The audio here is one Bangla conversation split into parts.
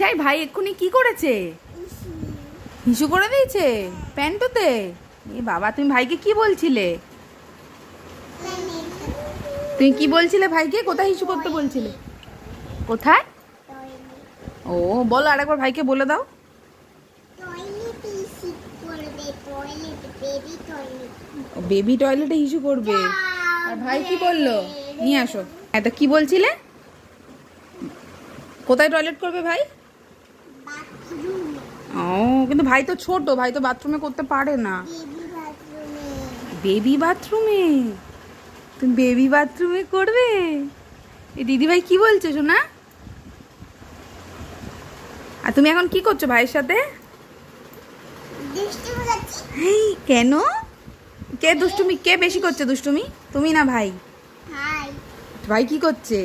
তাই ভাই এক্ষুনি কি করেছে? হিসু করে দিয়েছে প্যান্টুতে। এ বাবা, তুমি ভাইকে কি বলছিলে? তুমি কি বলছিলে ভাইকে? কোথায় হিসু করতে বলছিলে? কোথায়? ও বলো, আরেকবার ভাইকে বলে দাও। বেবি টয়লেটে হিসু করবে। আর ভাই কি বললো? নিয়ে আসো। এটা কি বলছিলে? কোথায় টয়লেট করবে ভাই? ও কিন্তু ভাই তো ছোট, ভাই তো বাথরুমে করতে পারে না। বেবি বাথরুমে? তুমি বেবি বাথরুমে করবে? এই দিদি ভাই কি বলছো শোনা? আর তুমি এখন কি করছো ভাইয়ের সাথে? কেন? কে দুষ্টুমি, কে বেশি করছে দুষ্টুমি, তুমি না ভাই? ভাই কি করছে?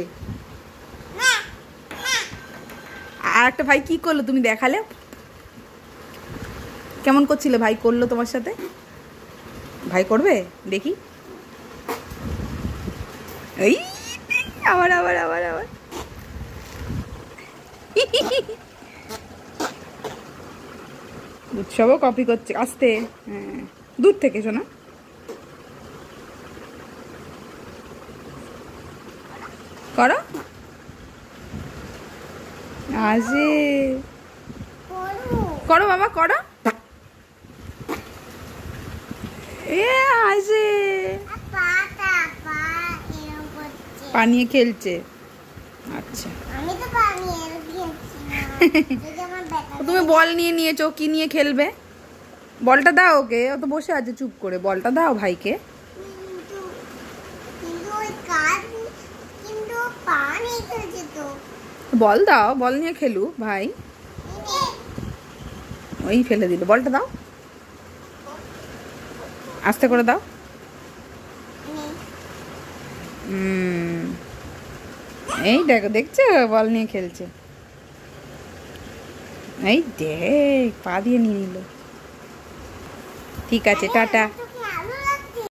আর একটা ভাই কি করলো তুমি দেখালে? কেমন করছিলে ভাই করলো তোমার সাথে? ভাই করবে দেখি। এই আবার আবার আবার আবার উৎসবও কপি করছে আস্তে। হ্যাঁ, দূর থেকে শোনা। করো আসে, করো বাবা করো। এ আসে পানিয়ে খেলছে। আচ্ছা তুমি বল নিয়ে নিয়েছো, কি নিয়ে খেলবে? বলটা দাও ওকে, ও তো বসে আছে চুপ করে। বলটা দাও ভাইকে। বল দাও, বল নিয়ে খেলু ভাই। ওই ফেলে দিল, বলটা দাও, আস্তে করে দাও। এই দেখো, দেখছো বল নিয়ে খেলছে। এই দেখ পা দিয়ে নিয়ে নিল। ঠিক আছে, টাটা।